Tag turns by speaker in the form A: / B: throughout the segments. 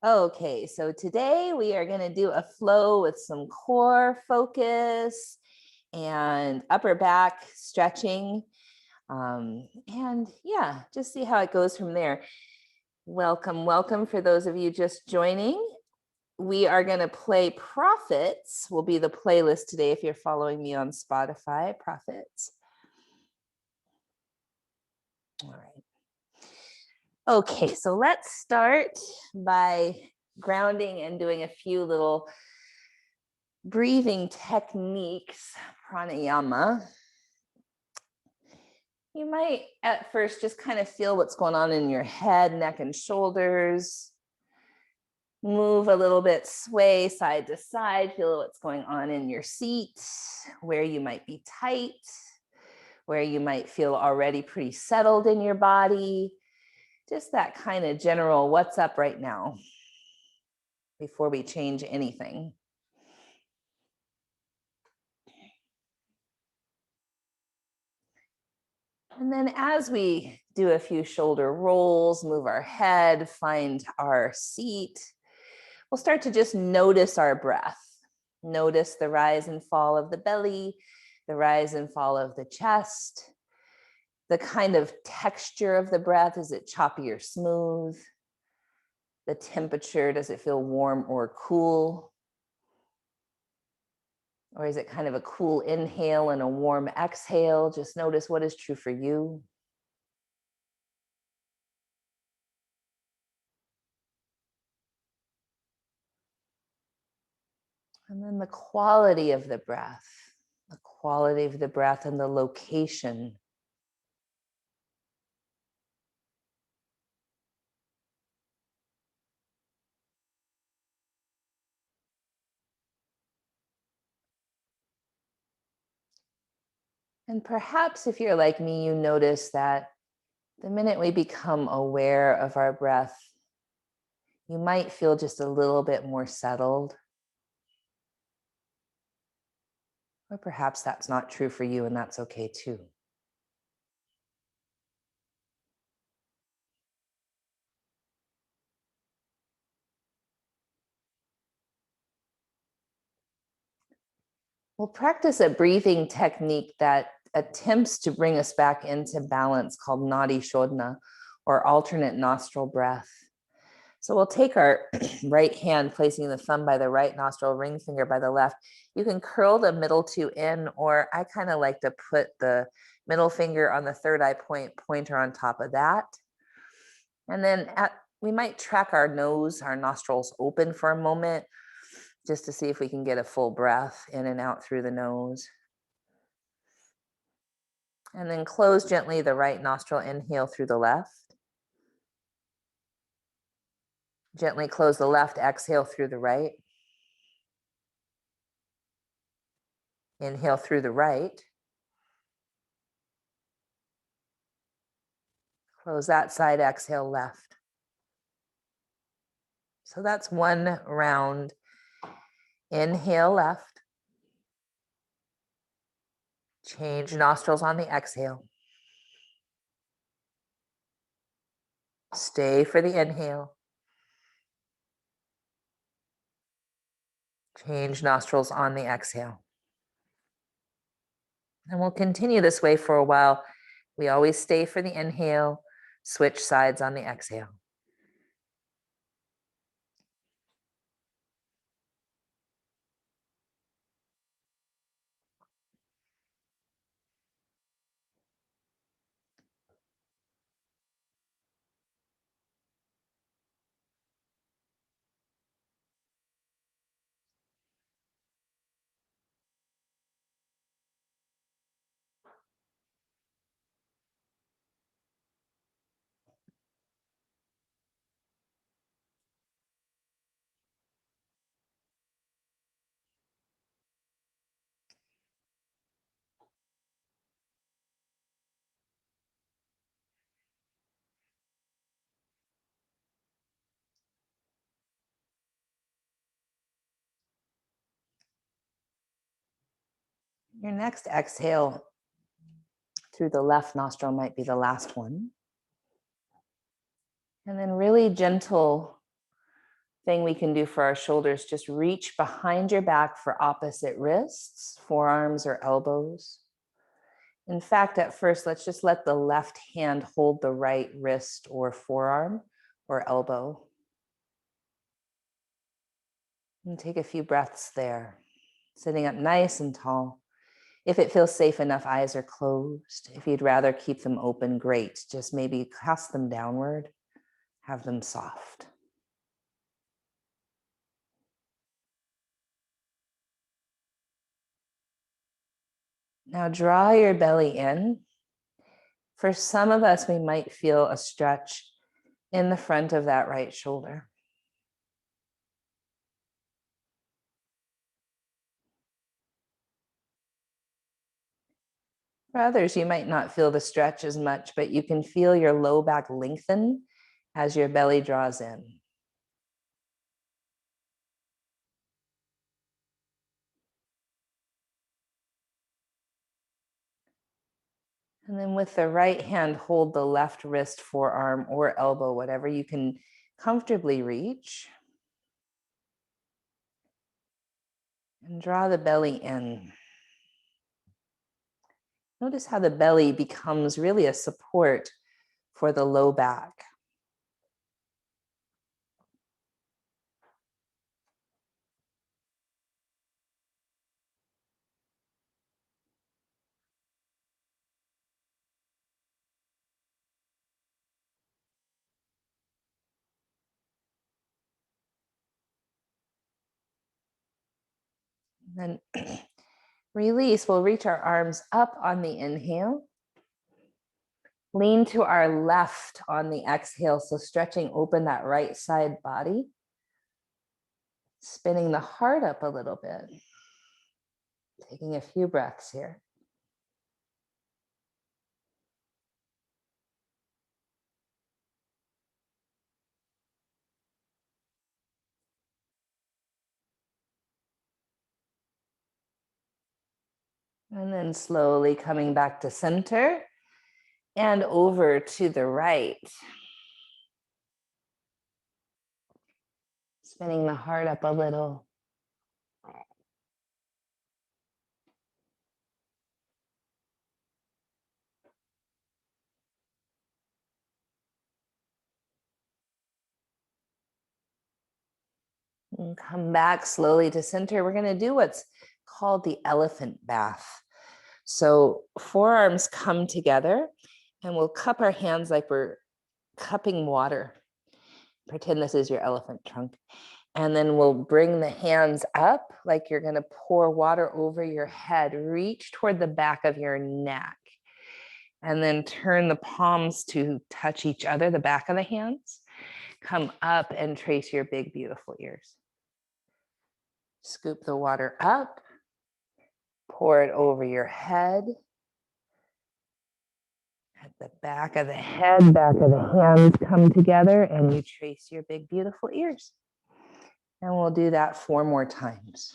A: Okay, so today we are going to do a flow with some core focus and upper back stretching. And yeah, just see how it goes from there. Welcome, welcome for those of you just joining. We are going to play Prophets, will be the playlist today if you're following me on Spotify, Prophets. All right. Okay, so let's start by grounding and doing a few little breathing techniques, pranayama. You might at first just kind of feel what's going on in your head, neck, and shoulders. Move a little bit, sway side to side, feel what's going on in your seat, where you might be tight, where you might feel already pretty settled in your body. Just that kind of general what's up right now before we change anything. And then as we do a few shoulder rolls, move our head, find our seat, we'll start to just notice our breath. Notice the rise and fall of the belly, the rise and fall of the chest, the kind of texture of the breath. Is it choppy or smooth? The temperature, does it feel warm or cool? Or is it kind of a cool inhale and a warm exhale? Just notice what is true for you. And then the quality of the breath, and the location. And perhaps if you're like me, you notice that the minute we become aware of our breath, you might feel just a little bit more settled. Or perhaps that's not true for you, and that's okay too. We'll practice a breathing technique that attempts to bring us back into balance called Nadi Shodhana, or alternate nostril breath. So we'll take our right hand, placing the thumb by the right nostril, ring finger by the left. You can curl the middle two in, or I kind of like to put the middle finger on the third eye pointer on top of that. And then we might track our nose, our nostrils open for a moment, just to see if we can get a full breath in and out through the nose. And then close gently the right nostril, inhale through the left. Gently close the left, exhale through the right. Inhale through the right. Close that side, exhale left. So that's one round. Inhale left. Change nostrils on the exhale. Stay for the inhale. Change nostrils on the exhale. And we'll continue this way for a while. We always stay for the inhale, switch sides on the exhale. Your next exhale through the left nostril might be the last one. And then really gentle thing we can do for our shoulders, just reach behind your back for opposite wrists, forearms, or elbows. In fact, at first, let's just let the left hand hold the right wrist or forearm or elbow. And take a few breaths there, sitting up nice and tall. If it feels safe enough, eyes are closed. If you'd rather keep them open, great. Just maybe cast them downward, have them soft. Now draw your belly in. For some of us, we might feel a stretch in the front of that right shoulder. For others, you might not feel the stretch as much, but you can feel your low back lengthen as your belly draws in. And then with the right hand, hold the left wrist, forearm, or elbow, whatever you can comfortably reach. And draw the belly in. Notice how the belly becomes really a support for the low back. And then release. We'll reach our arms up on the inhale. Lean to our left on the exhale. So stretching open that right side body. Spinning the heart up a little bit. Taking a few breaths here. And then slowly coming back to center and over to the right. Spinning the heart up a little. And come back slowly to center. We're going to do what's called the elephant bath. So forearms come together and we'll cup our hands like we're cupping water. Pretend this is your elephant trunk. And then we'll bring the hands up like you're going to pour water over your head. Reach toward the back of your neck. And then turn the palms to touch each other, the back of the hands. Come up and trace your big, beautiful ears. Scoop the water up. Pour it over your head. At the back of the head, back of the hands come together and you trace your big, beautiful ears. And we'll do that 4 more times.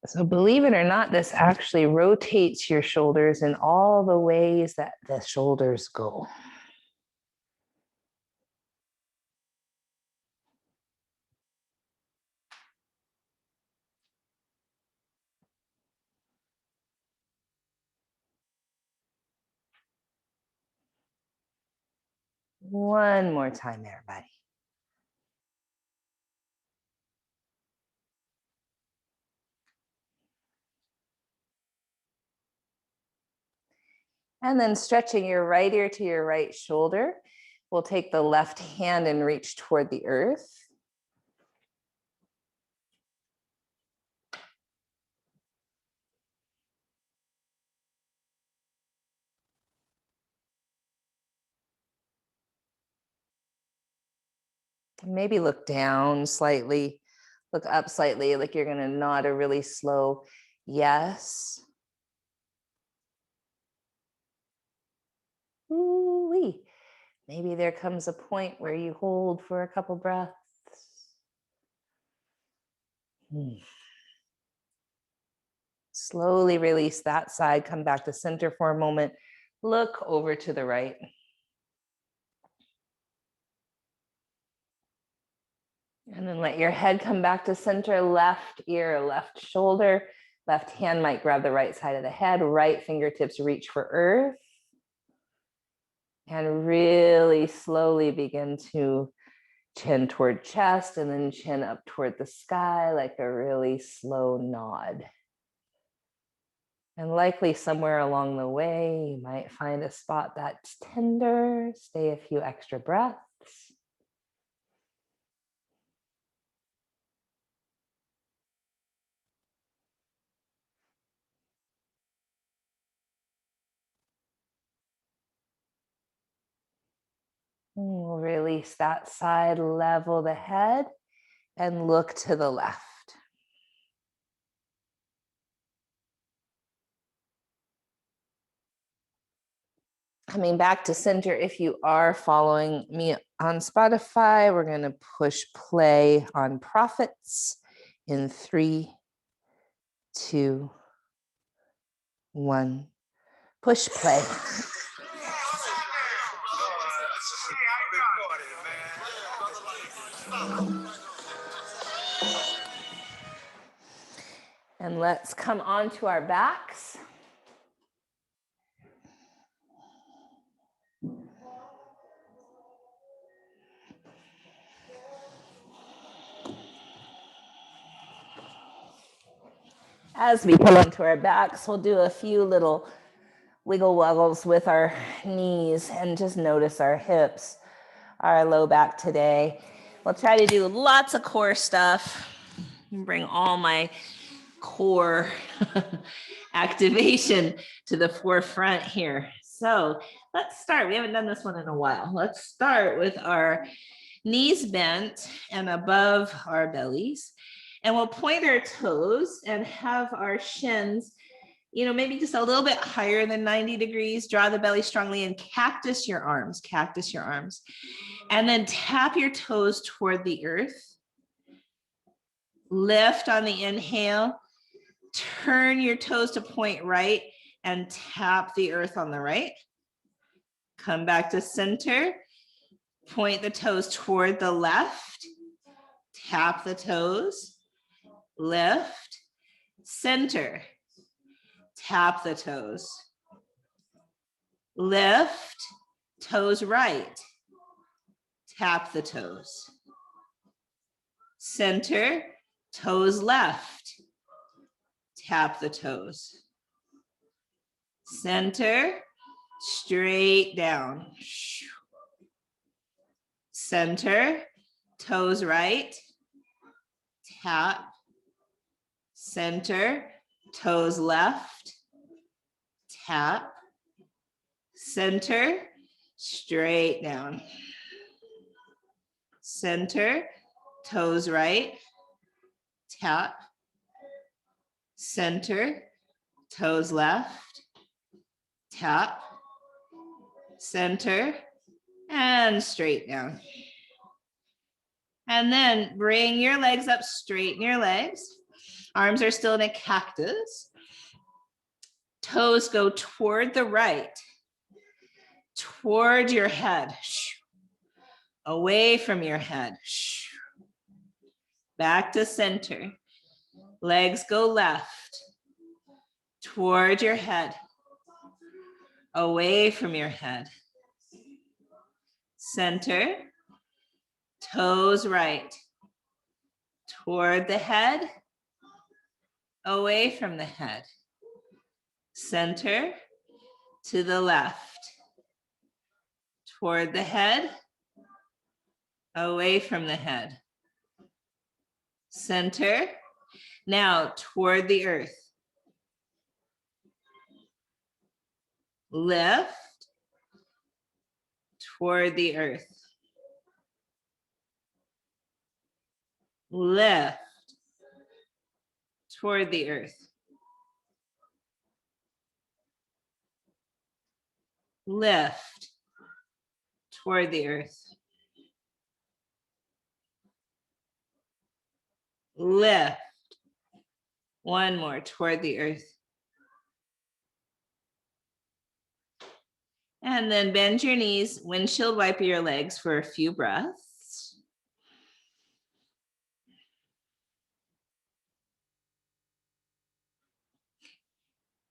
A: So believe it or not, this actually rotates your shoulders in all the ways that the shoulders go. One more time, everybody. And then stretching your right ear to your right shoulder. We'll take the left hand and reach toward the earth. Maybe look down slightly, look up slightly, like you're gonna nod a really slow yes. Ooh-wee. Maybe there comes a point where you hold for a couple breaths. Slowly release that side, come back to center for a moment. Look over to the right. And then let your head come back to center, left ear, left shoulder, left hand might grab the right side of the head, right fingertips reach for earth. And really slowly begin to chin toward chest and then chin up toward the sky like a really slow nod. And likely somewhere along the way, you might find a spot that's tender. Stay a few extra breaths. We'll release that side, level the head, and look to the left. Coming back to center, if you are following me on Spotify, we're going to push play on Prophets in 3, 2, 1. Push play. And let's come onto our backs. As we come onto our backs, we'll do a few little wiggle wuggles with our knees and just notice our hips, our low back today. We'll try to do lots of core stuff. Bring all my core activation to the forefront here. So let's start. We haven't done this one in a while. Let's start with our knees bent and above our bellies. And we'll point our toes and have our shins, maybe just a little bit higher than 90 degrees. Draw the belly strongly and cactus your arms. And then tap your toes toward the earth. Lift on the inhale. Turn your toes to point right and tap the earth on the right. Come back to center. Point the toes toward the left. Tap the toes. Lift. Center. Tap the toes. Lift. Toes right. Tap the toes. Center. Toes left. Tap the toes. Center, straight down. Center, toes right. Tap. Center, toes left. Tap. Center, straight down. Center, toes right. Tap. Center, toes left. Tap. Center, and straight down. And then bring your legs up, straighten your legs. Arms are still in a cactus. Toes go toward the right, toward your head, away from your head. Back to center. Legs go left, toward your head, away from your head. Center, toes right, toward the head, away from the head. Center, to the left, toward the head, away from the head. Center, now toward the earth. Lift, toward the earth. Lift, toward the earth. Lift, toward the earth. Lift. One more, toward the earth. And then bend your knees, windshield wiper your legs for a few breaths.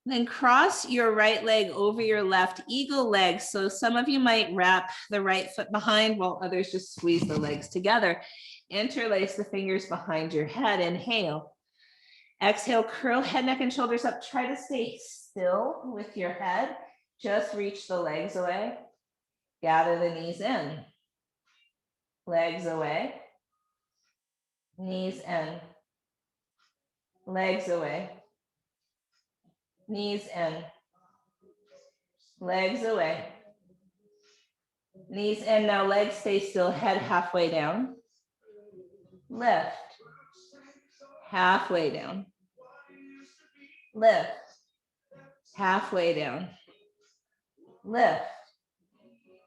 B: Then cross your right leg over your left, eagle leg. So some of you might wrap the right foot behind while others just squeeze the legs together. Interlace the fingers behind your head. Inhale. Exhale, curl head, neck, and shoulders up. Try to stay still with your head. Just reach the legs away. Gather the knees in. Legs away. Knees in. Legs away. Knees in. Legs away. Knees in. Now legs stay still. Head halfway down. Lift. Halfway down. Lift. Halfway down. Lift.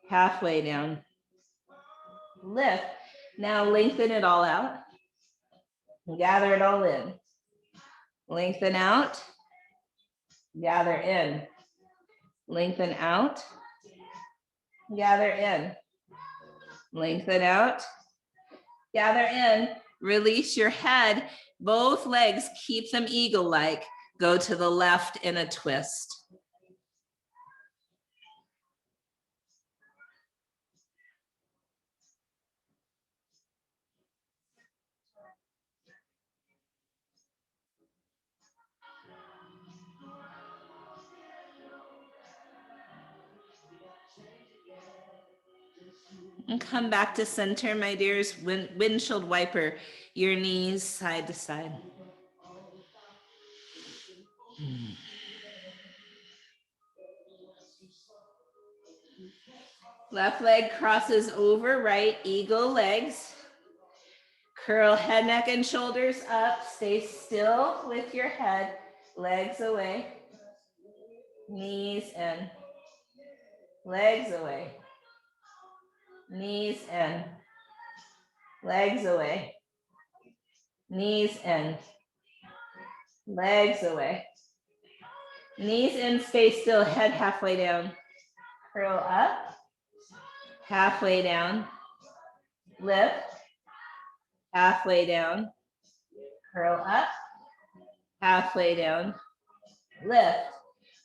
B: Halfway down. Lift. Now lengthen it all out. Gather it all in. Lengthen out. Gather in. Lengthen out. Gather in. Lengthen out. Gather in. Release your head. Both legs, keep them eagle-like. Go to the left in a twist. And come back to center, my dears. Windshield wiper your knees side to side. Left leg crosses over right, eagle legs. Curl head, neck, and shoulders up. Stay still with your head. Legs away. Knees in. Legs away. Knees in. Legs away. Knees in. Legs away. Knees in, stay still, head halfway down. Curl up. Halfway down. Lift. Halfway down. Curl up. Halfway down. Lift.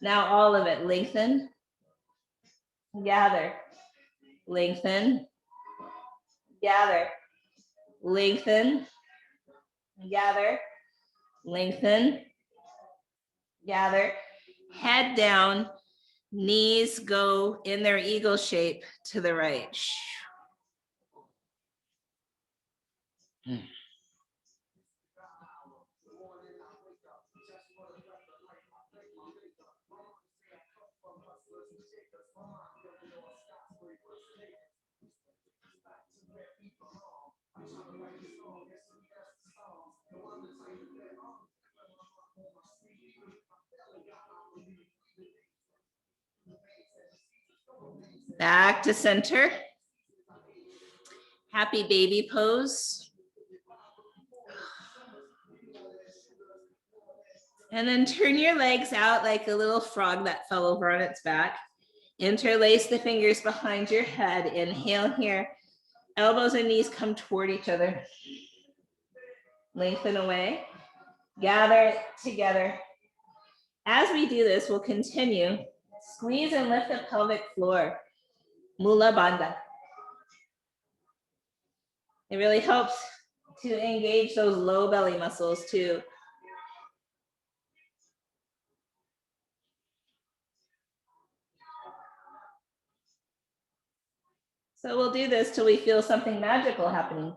B: Now all of it. Lengthen. Gather. Lengthen. Gather. Lengthen. Gather. Lengthen. Gather. Head down. Knees go in their eagle shape to the right. Back to center. Happy baby pose. And then turn your legs out like a little frog that fell over on its back. Interlace the fingers behind your head. Inhale here. Elbows and knees come toward each other. Lengthen away. Gather together. As we do this, we'll continue. Squeeze and lift the pelvic floor. Mula Bandha. It really helps to engage those low belly muscles too. So we'll do this till we feel something magical happening.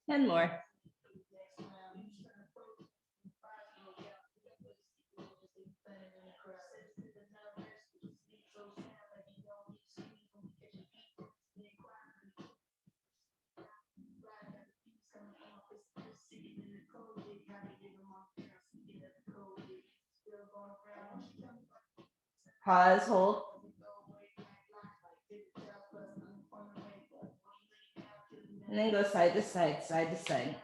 B: And more. Pause, hold. And then go side to side, side to side.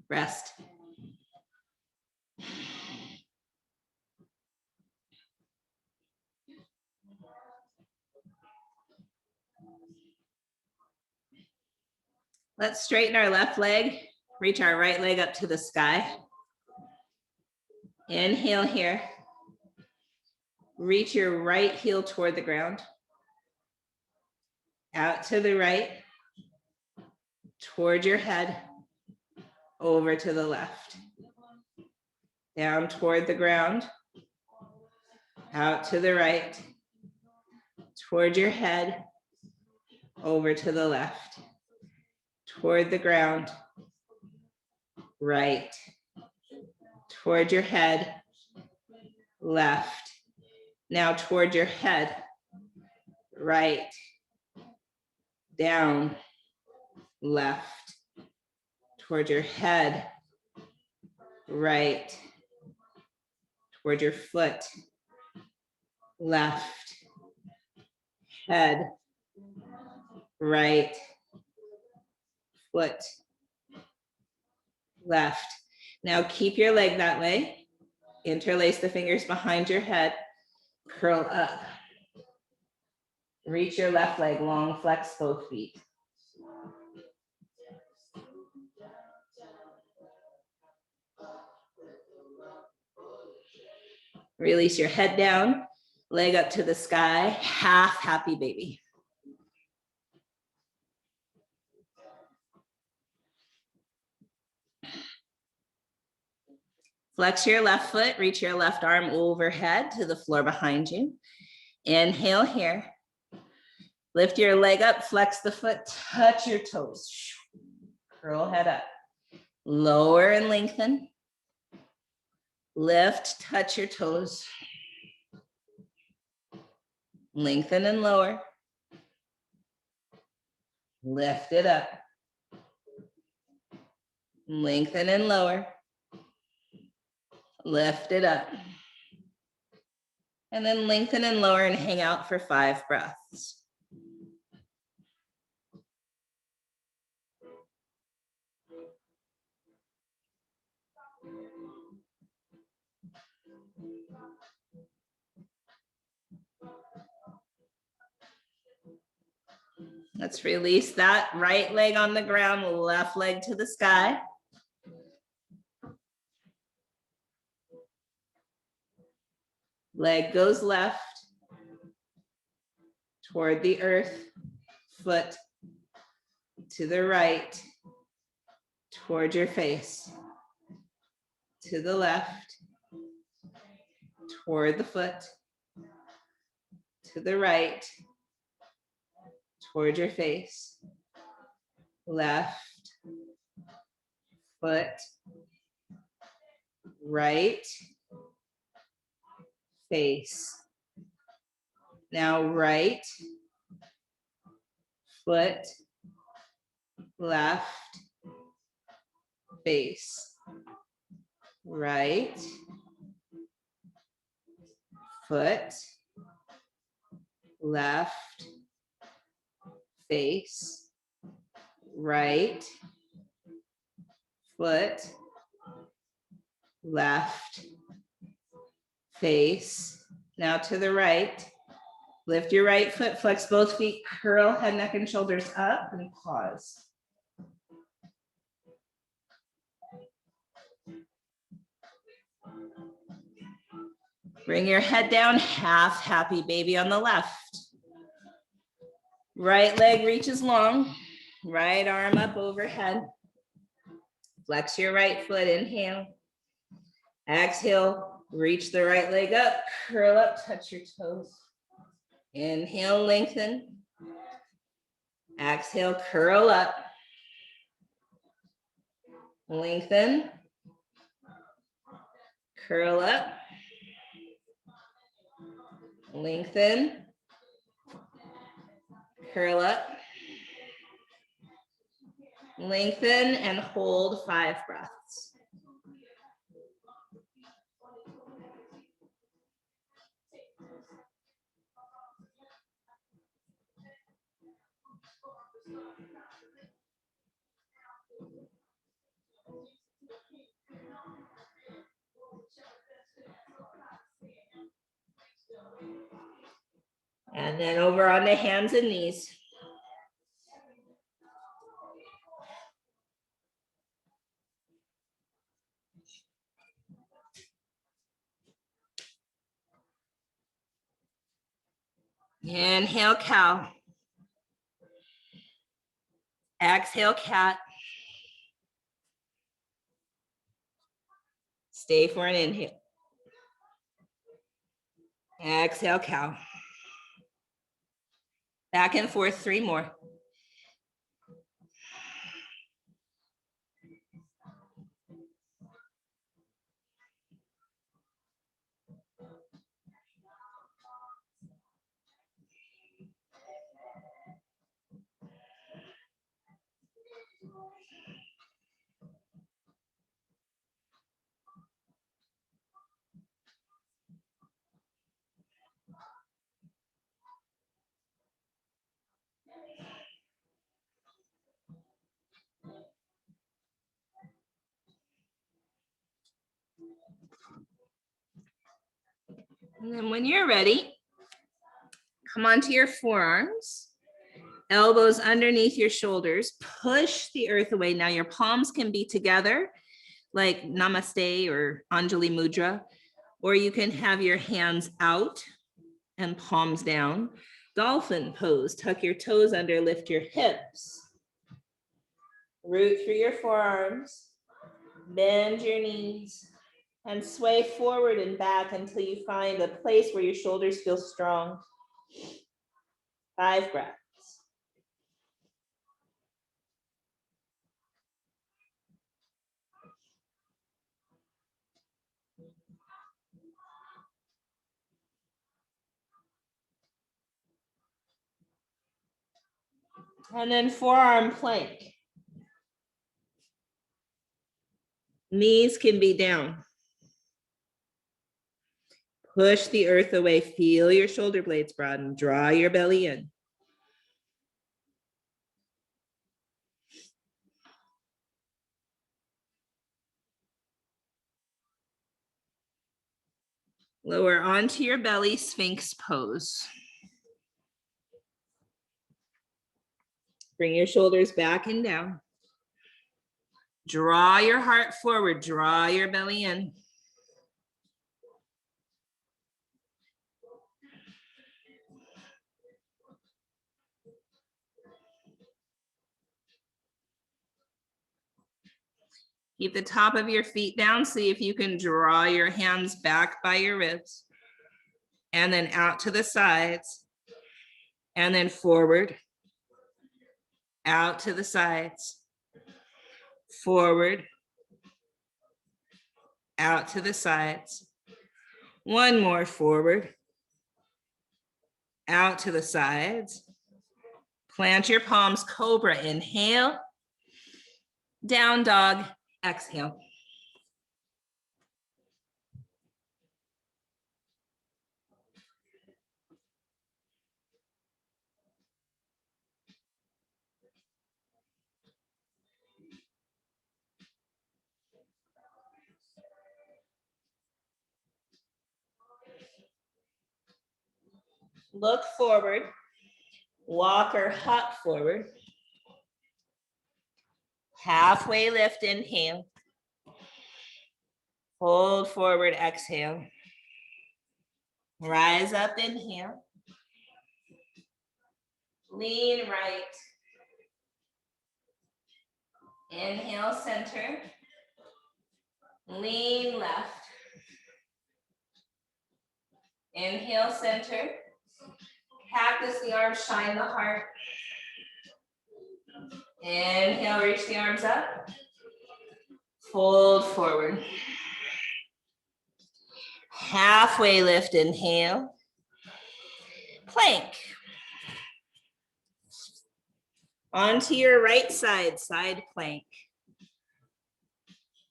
B: Rest. Let's straighten our left leg, reach our right leg up to the sky. Inhale here. Reach your right heel toward the ground. Out to the right, toward your head, over to the left. Down toward the ground, out to the right, toward your head, over to the left, toward the ground, right, toward your head, left. Now toward your head, right, down, left, toward your head, right, toward your foot, left, head, right, foot, left. Now keep your leg that way. Interlace the fingers behind your head, curl up. Reach your left leg long, flex both feet. Release your head down, leg up to the sky, half happy baby. Flex your left foot, reach your left arm overhead to the floor behind you. Inhale here. Lift your leg up, flex the foot, touch your toes. Curl head up. Lower and lengthen. Lift, touch your toes. Lengthen and lower. Lift it up. Lengthen and lower. Lift it up. And then lengthen and lower and hang out for 5 breaths. Let's release that right leg on the ground, left leg to the sky. Leg goes left toward the earth, foot to the right, toward your face, to the left, toward the foot, to the right, toward your face, left, foot, right, face. Now right, foot, left, face. Right, foot, left, face. Right, foot, left, face. Now to the right. Lift your right foot, flex both feet, curl head, neck, and shoulders up, and pause. Bring your head down, half happy baby on the left. Right leg reaches long, right arm up overhead. Flex your right foot, inhale. Exhale, reach the right leg up, curl up, touch your toes. Inhale, lengthen. Exhale, curl up. Lengthen. Curl up. Lengthen. Curl up. Lengthen and hold 5 breaths. And then over on the hands and knees. Inhale, cow. Exhale, cat. Stay for an inhale. Exhale, cow. Back and forth, 3 more. And then when you're ready, come onto your forearms, elbows underneath your shoulders, push the earth away. Now your palms can be together like Namaste or Anjali Mudra, or you can have your hands out and palms down. Dolphin pose, tuck your toes under, lift your hips. Root through your forearms, bend your knees, and sway forward and back until you find a place where your shoulders feel strong. 5 breaths. And then forearm plank. Knees can be down. Push the earth away. Feel your shoulder blades broaden. Draw your belly in. Lower onto your belly, Sphinx pose. Bring your shoulders back and down. Draw your heart forward. Draw your belly in. Keep the top of your feet down. See if you can draw your hands back by your ribs. And then out to the sides. And then forward. Out to the sides. Forward. Out to the sides. One more forward. Out to the sides. Plant your palms, cobra, inhale. Down dog, exhale. Look forward, walk or hop forward. Halfway lift, inhale. Hold forward, exhale. Rise up, inhale. Lean right. Inhale, center. Lean left. Inhale, center. Cactus the arms, shine the heart. Inhale, reach the arms up. Fold forward. Halfway lift, inhale. Plank. Onto your right side, side plank.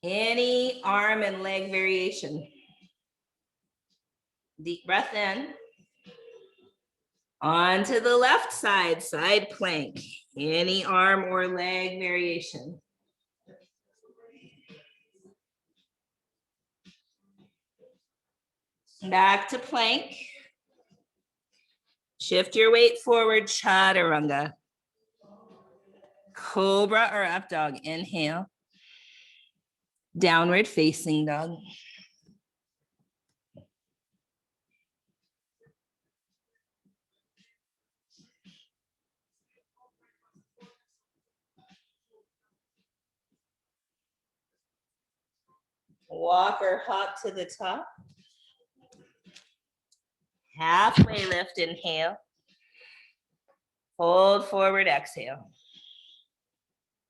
B: Any arm and leg variation. Deep breath in. Onto the left side, side plank. Any arm or leg variation. Back to plank. Shift your weight forward, chaturanga. Cobra or up dog, inhale. Downward facing dog. Walk or hop to the top. Halfway lift, inhale. Fold forward, exhale.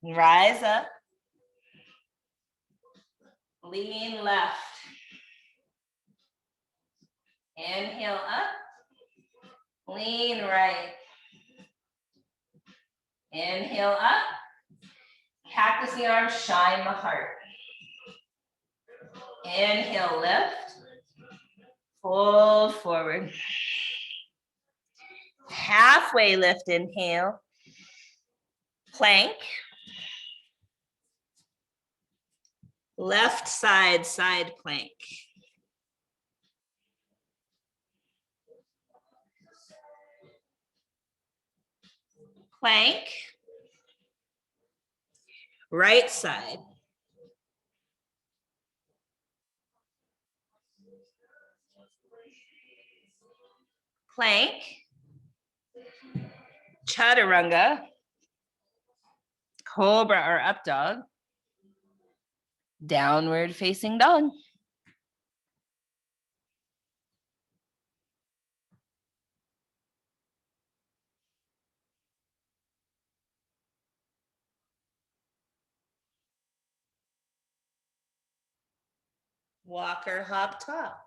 B: Rise up. Lean left. Inhale up. Lean right. Inhale up. Cactus the arms, shine the heart. Inhale, lift. Fold forward. Halfway lift, inhale. Plank. Left side, side plank. Plank. Right side. Plank. Chaturanga. Cobra or up dog. Downward facing dog. Walker hop top.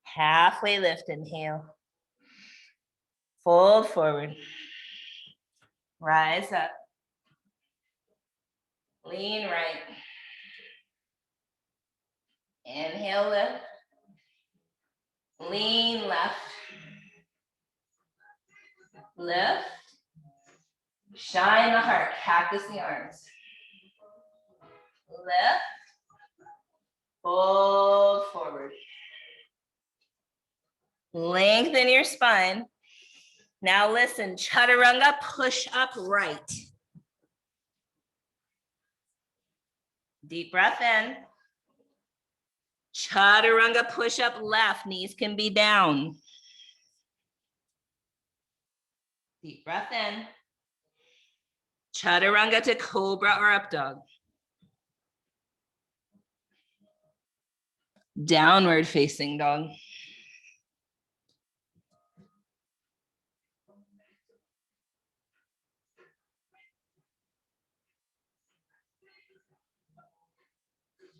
B: Halfway lift, inhale. Fold forward. Rise up. Lean right. Inhale, lift. Lean left. Lift. Shine the heart. Cactus the arms. Lift. Fold forward. Lengthen your spine. Now listen, chaturanga, push up right. Deep breath in. Chaturanga, push up left. Knees can be down. Deep breath in. Chaturanga to cobra or up dog. Downward facing dog.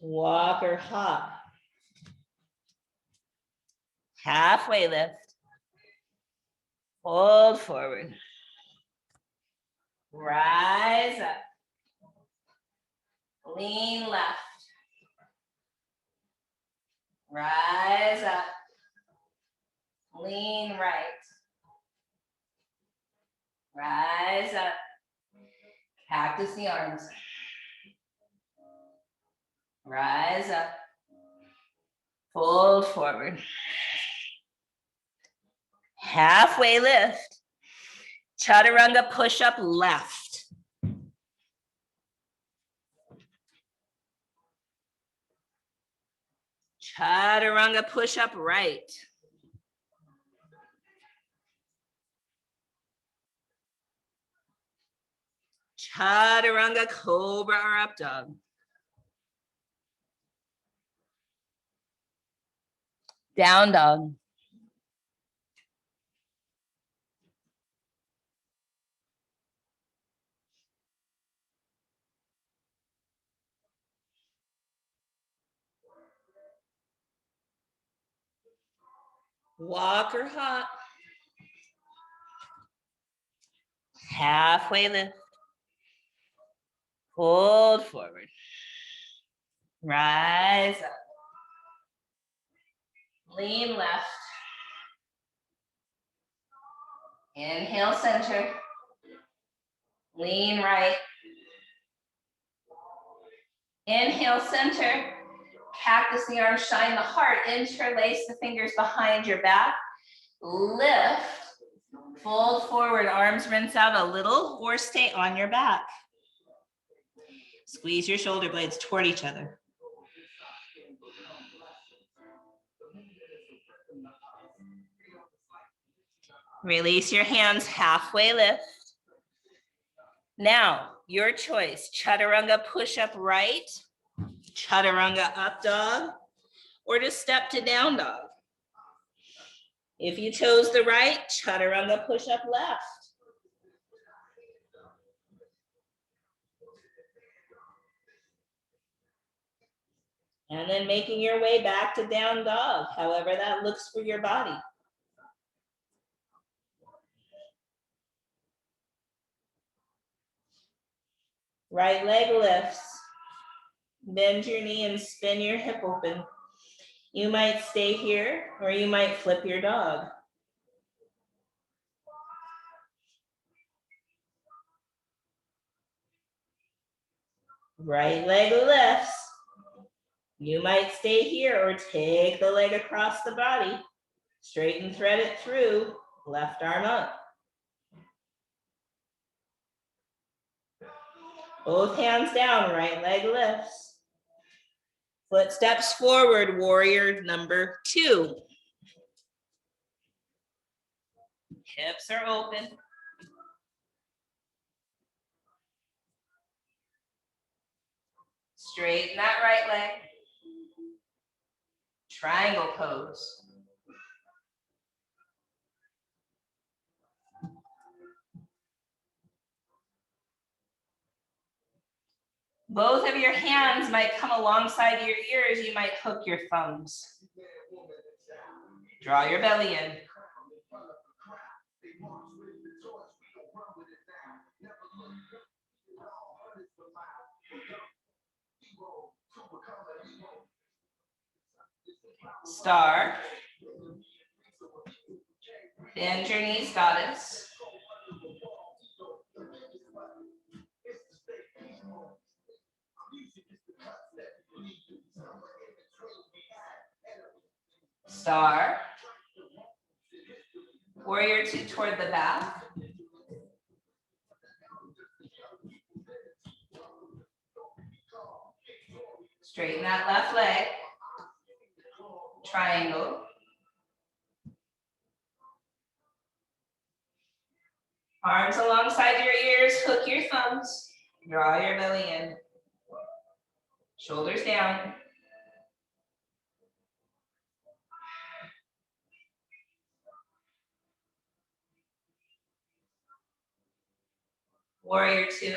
B: Walk or hop. Halfway lift. Fold forward. Rise up. Lean left. Rise up. Lean right. Rise up. Cactus the arms. Rise up. Fold forward. Halfway lift. Chaturanga push up left. Chaturanga push up right. Chaturanga cobra or up dog. Down dog. Walk or hop. Halfway lift. Fold forward. Rise up. Lean left. Inhale, center. Lean right. Inhale, center. Cactus the arms, shine the heart. Interlace the fingers behind your back. Lift. Fold forward, arms rinse out a little or stay on your back. Squeeze your shoulder blades toward each other. Release your hands, halfway lift. Now, your choice, chaturanga push-up right, chaturanga up dog, or just step to down dog. If you chose the right, chaturanga push-up left. And then making your way back to down dog, however that looks for your body. Right leg lifts. Bend your knee and spin your hip open. You might stay here or you might flip your dog. Right leg lifts. You might stay here or take the leg across the body. Straighten, thread it through, left arm up. Both hands down, right leg lifts. Footsteps forward, warrior number 2. Hips are open. Straighten that right leg. Triangle pose. Both of your hands might come alongside your ears. You might hook your thumbs. Draw your belly in. Star. Bend your knees, goddess. Star. Warrior 2 toward the back. Straighten that left leg. Triangle. Arms alongside your ears, hook your thumbs. Draw your belly in. Shoulders down. Warrior 2.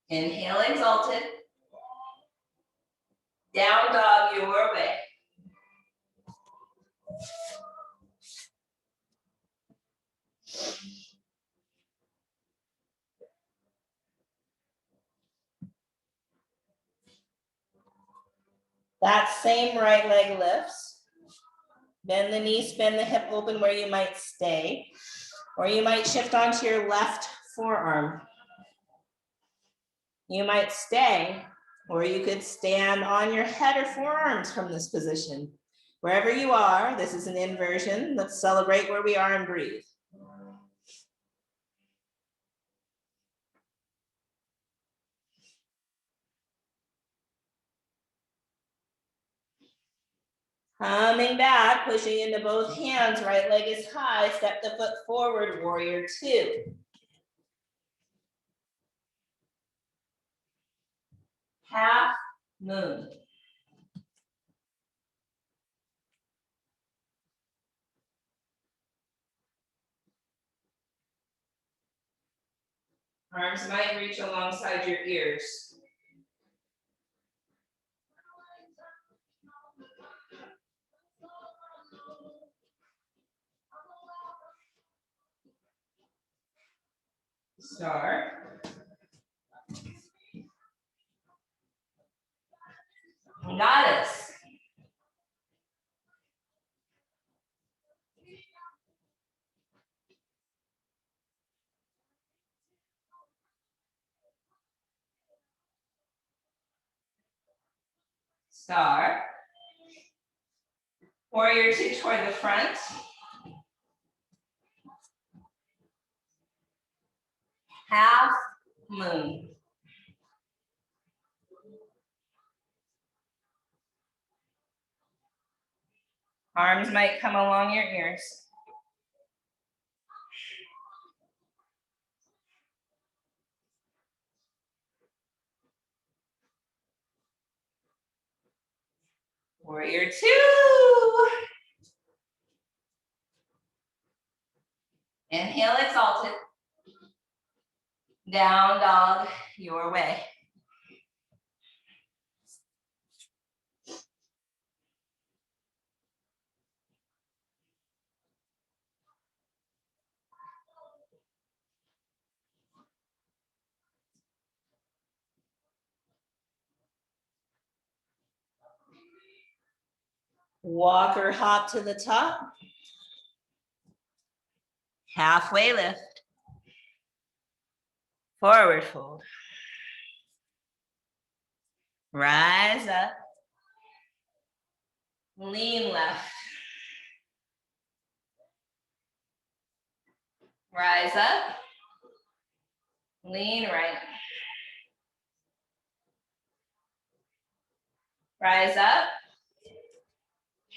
B: Inhale, exalted. Down dog your way. That same right leg lifts. Bend the knee, spin the hip open where you might stay, or you might shift onto your left forearm. You might stay, or you could stand on your head or forearms from this position. Wherever you are, this is an inversion. Let's celebrate where we are and breathe. Coming back, pushing into both hands, right leg is high, step the foot forward, warrior 2. Half moon. Arms might reach alongside your ears. Star. Goddess. Star. Warrior two toward the front. Half moon. Arms might come along your ears. Warrior two. Inhale, exalted. Down dog your way. Walk or hop to the top. Halfway lift. Forward fold. Rise up. Lean left. Rise up. Lean right. Rise up.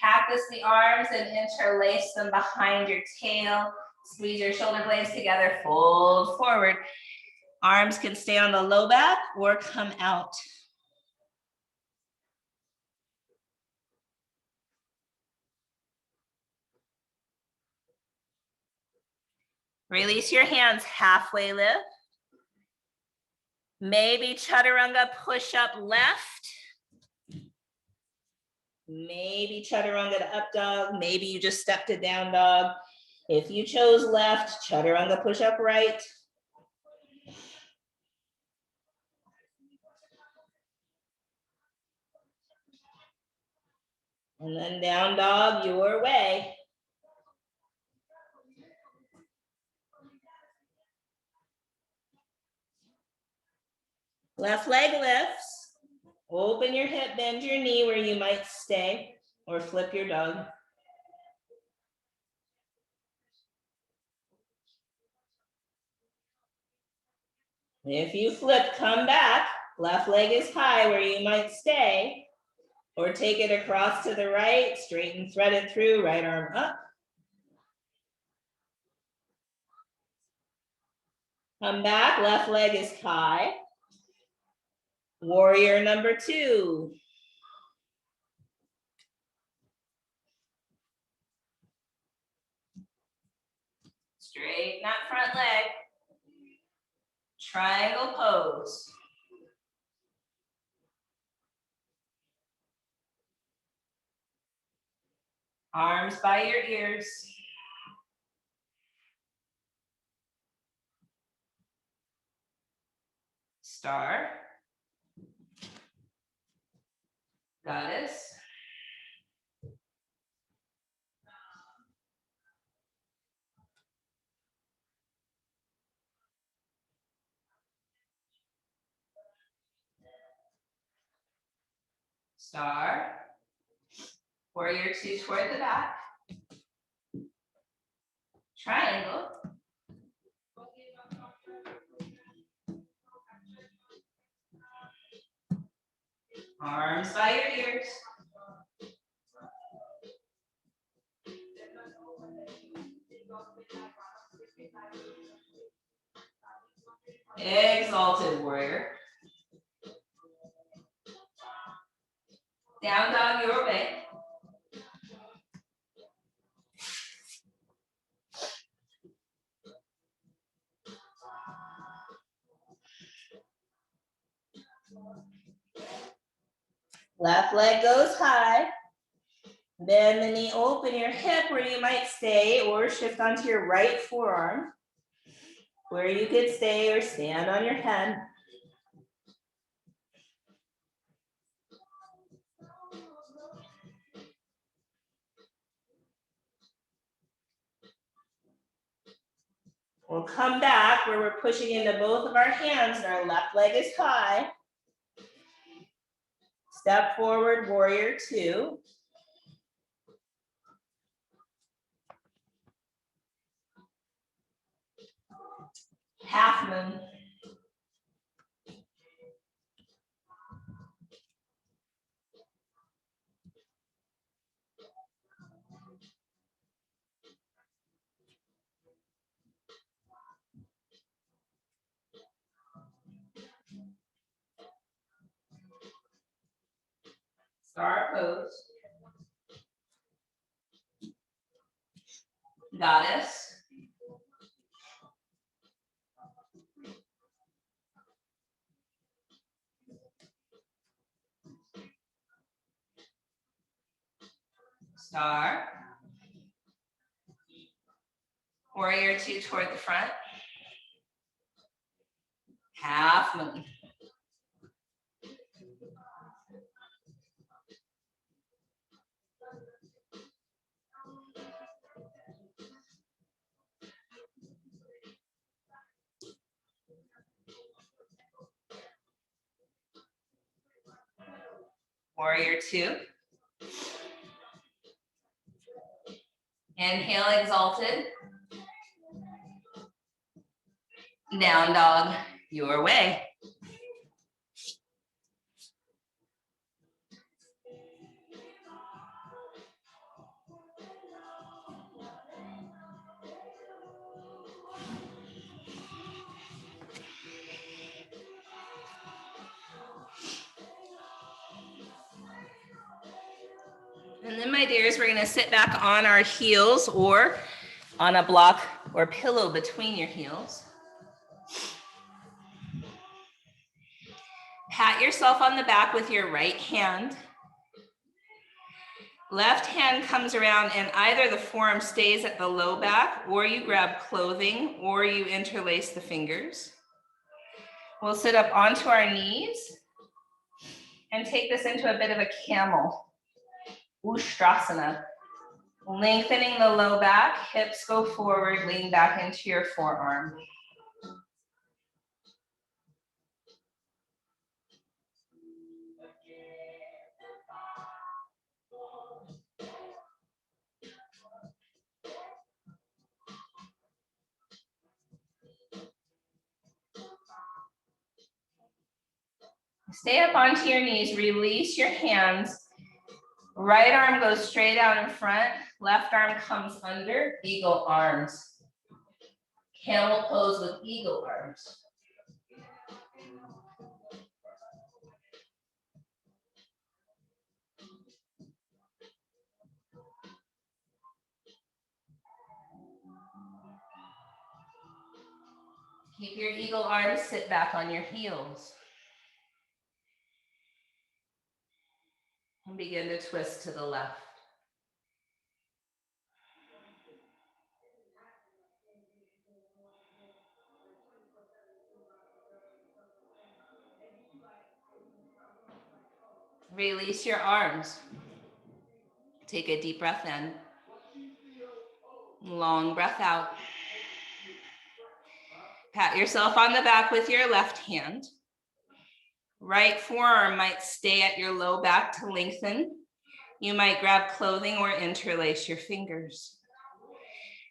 B: Cactus the arms and interlace them behind your tail. Squeeze your shoulder blades together, fold forward. Arms can stay on the low back or come out. Release your hands, halfway lift. Maybe chaturanga push up left. Maybe chaturanga to up dog. Maybe you just stepped to down dog. If you chose left, chaturanga push up right. And then down dog your way. Left leg lifts. Open your hip, bend your knee where you might stay, or flip your dog. If you flip, come back. Left leg is high where you might stay, or take it across to the right, straighten, thread it through, right arm up. Come back, left leg is high. Warrior number two. Straighten that front leg. Triangle pose. Arms by your ears. Star. Goddess. Star. Warrior two toward the back. Triangle. Arms by your ears. Exalted warrior. Down dog your way. Left leg goes high. Bend the knee, open your hip where you might stay or shift onto your right forearm. where you could stay or stand on your head. We'll come back where we're pushing into both of our hands and our left leg is high. Step forward, warrior two. Half moon. Star pose. Goddess. Star. Warrior two toward the front. Half moon. Warrior two. Inhale, exalted. Down dog, your way. And then, my dears, we're going to sit back on our heels or on a block or pillow between your heels. Pat yourself on the back with your right hand. Left hand comes around and either the forearm stays at the low back, or you grab clothing, or you interlace the fingers. We'll sit up onto our knees and take this into a bit of a camel, Ustrasana. Lengthening the low back, hips go forward, lean back into your forearm. Stay up onto your knees, release your hands. Right arm goes straight out in front, left arm comes under, eagle arms. Camel pose with eagle arms. Keep your eagle arms, sit back on your heels. And begin to twist to the left. Release your arms. Take a deep breath in. Long breath out. Pat yourself on the back with your left hand. Right forearm might stay at your low back to lengthen. You might grab clothing or interlace your fingers.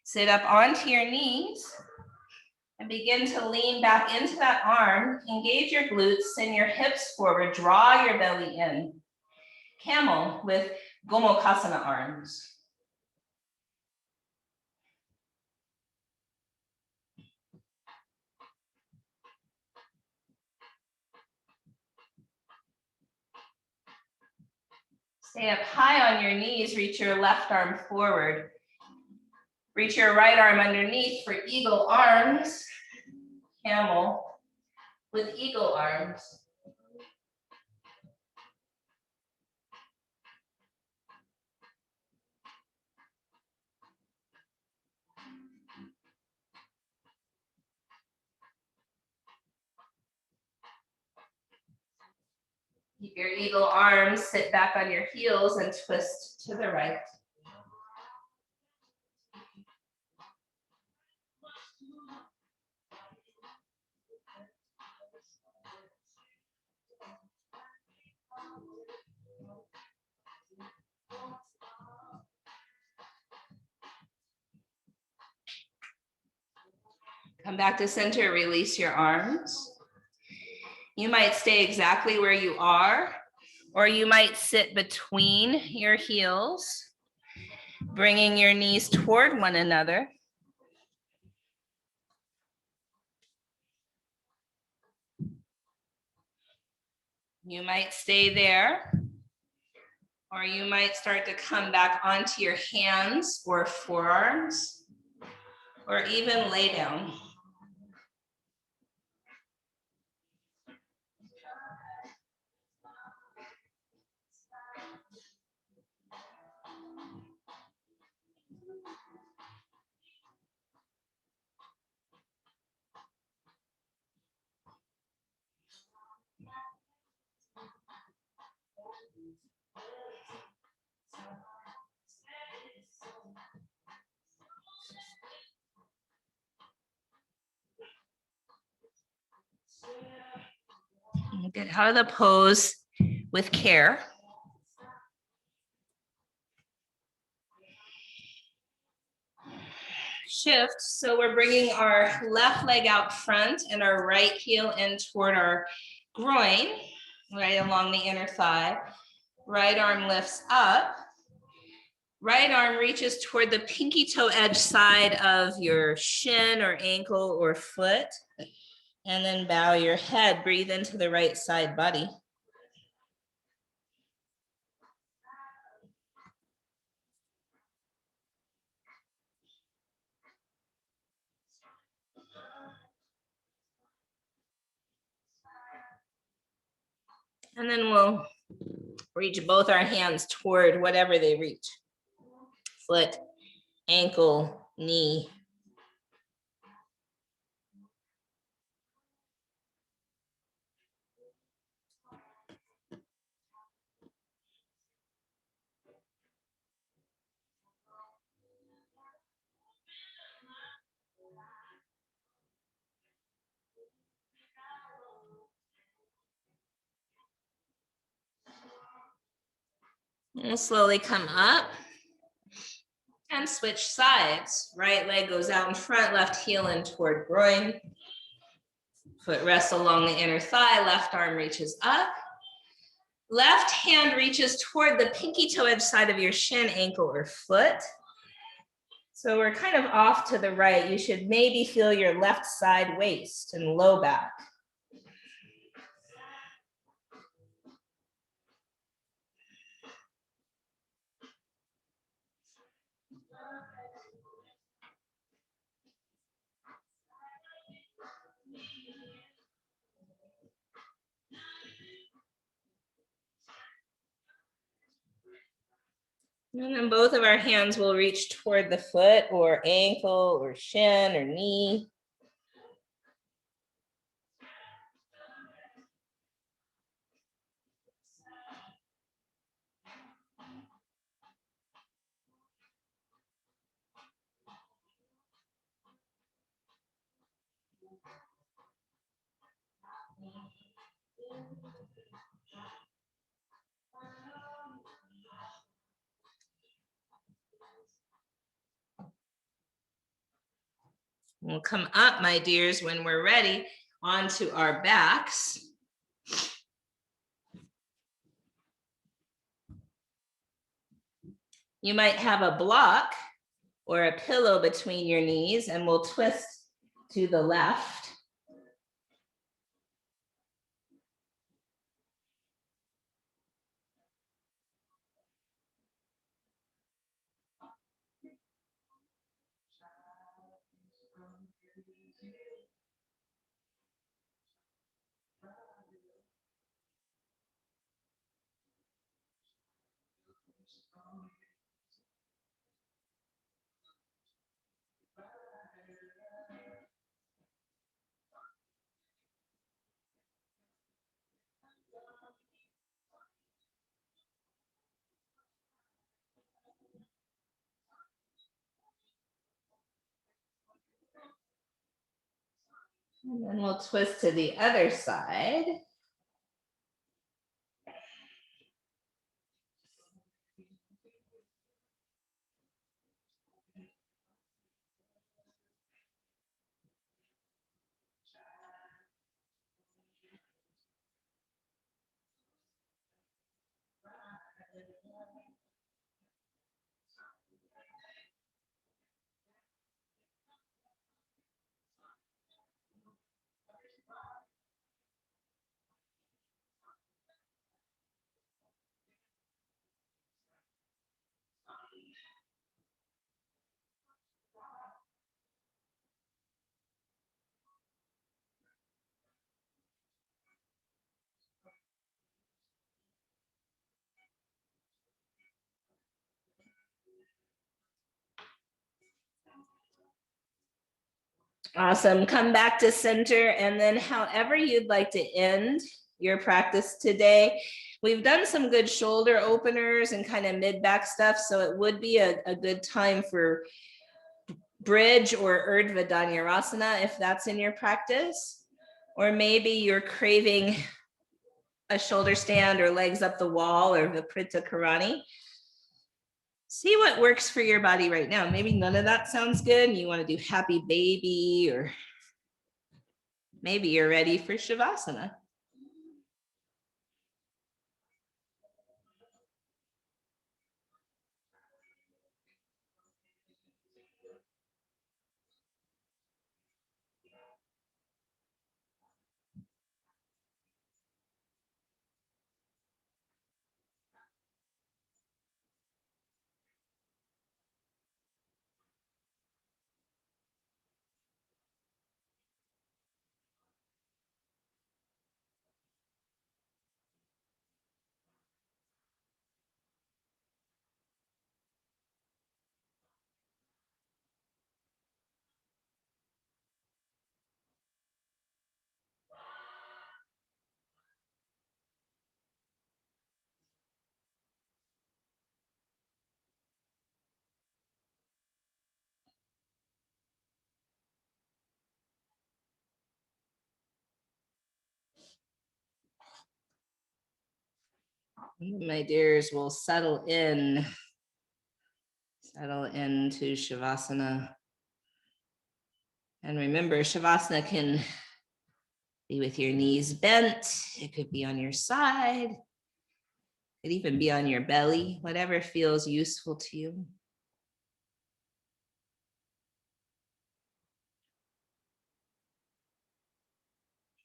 B: Sit up onto your knees and begin to lean back into that arm. Engage your glutes, send your hips forward, draw your belly in. Camel with Gomukhasana arms. Stay up high on your knees, reach your left arm forward. Reach your right arm underneath for eagle arms. Camel with eagle arms. Keep your eagle arms, sit back on your heels and twist to the right. Come back to center, release your arms. You might stay exactly where you are, or you might sit between your heels, bringing your knees toward one another. You might stay there, or you might start to come back onto your hands or forearms, or even lay down. Get out of the pose with care. Shift, so we're bringing our left leg out front and our right heel in toward our groin, right along the inner thigh. Right arm lifts up. Right arm reaches toward the pinky toe edge side of your shin or ankle or foot. And then bow your head, breathe into the right side body. And then we'll reach both our hands toward whatever they reach. Foot, ankle, knee. We'll slowly come up and switch sides. Right leg goes out in front, left heel in toward groin. Foot rests along the inner thigh, left arm reaches up. Left hand reaches toward the pinky toe edge side of your shin, ankle, or foot. So we're kind of off to the right. You should maybe feel your left side waist and low back. And then both of our hands will reach toward the foot or ankle or shin or knee. We'll come up, my dears, when we're ready, onto our backs. You might have a block or a pillow between your knees, and we'll twist to the left. And then we'll twist to the other side. Awesome. Come back to center, and then however you'd like to end your practice today. We've done some good shoulder openers and kind of mid-back stuff, so it would be a good time for bridge or Urdhva Dhanurasana if that's in your practice. Or maybe you're craving a shoulder stand or legs up the wall or the Prita Karani. See what works for your body right now. Maybe none of that sounds good and you want to do happy baby, or maybe you're ready for Shavasana. My dears will settle into Shavasana. And remember, Shavasana can be with your knees bent. It could be on your side. It could even be on your belly, whatever feels useful to you.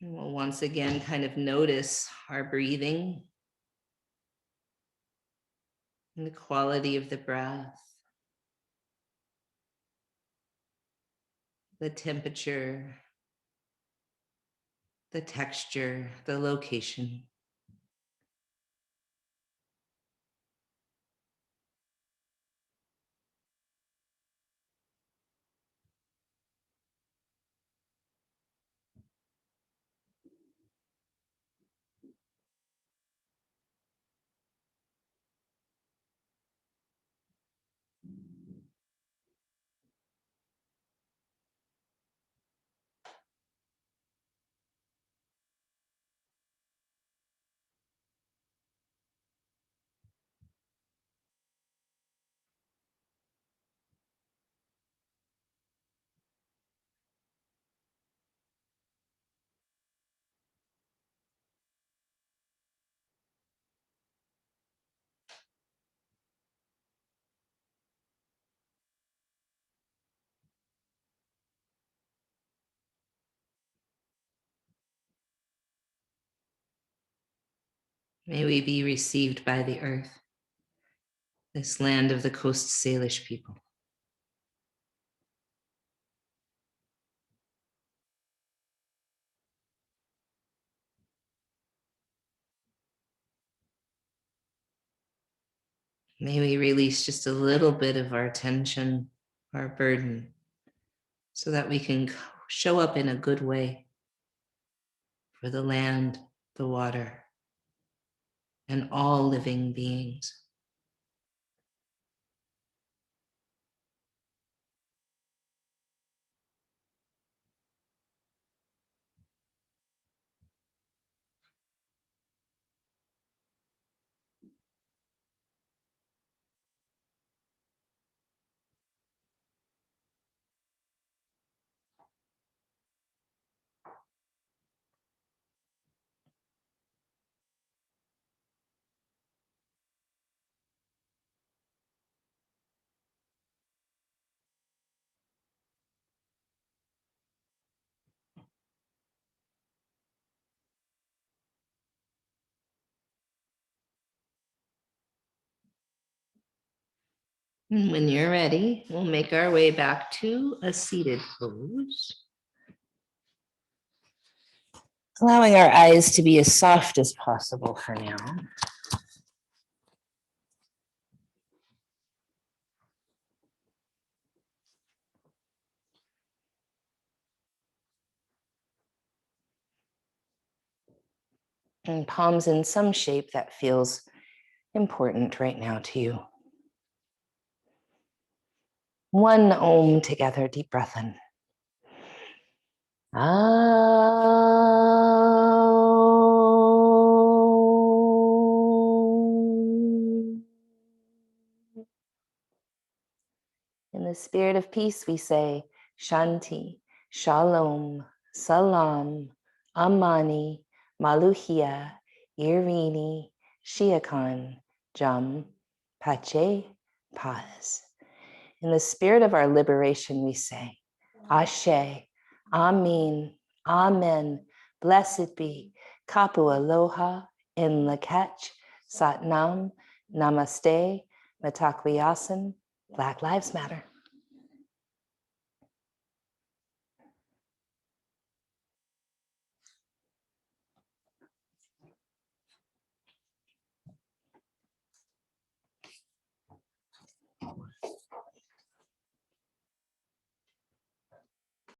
B: And we'll once again kind of notice our breathing and the quality of the breath, the temperature, the texture, the location. May we be received by the earth, this land of the Coast Salish people. May we release just a little bit of our tension, our burden, so that we can show up in a good way for the land, the water, and all living beings.
A: And when you're ready, we'll make our way back to a seated pose. Allowing our eyes to be as soft as possible for now. And palms in some shape that feels important right now to you. One Om together, deep breath in. In the spirit of peace, we say Shanti, Shalom, Salam, Amani, Maluhia, Irini, Shiakan, Jam, Pache, Paz. In the spirit of our liberation, we say Ashe, Amin, Amen, blessed be, Kapu Aloha, in Lakach, Satnam, Namaste, Matakwiyasan, Black Lives Matter.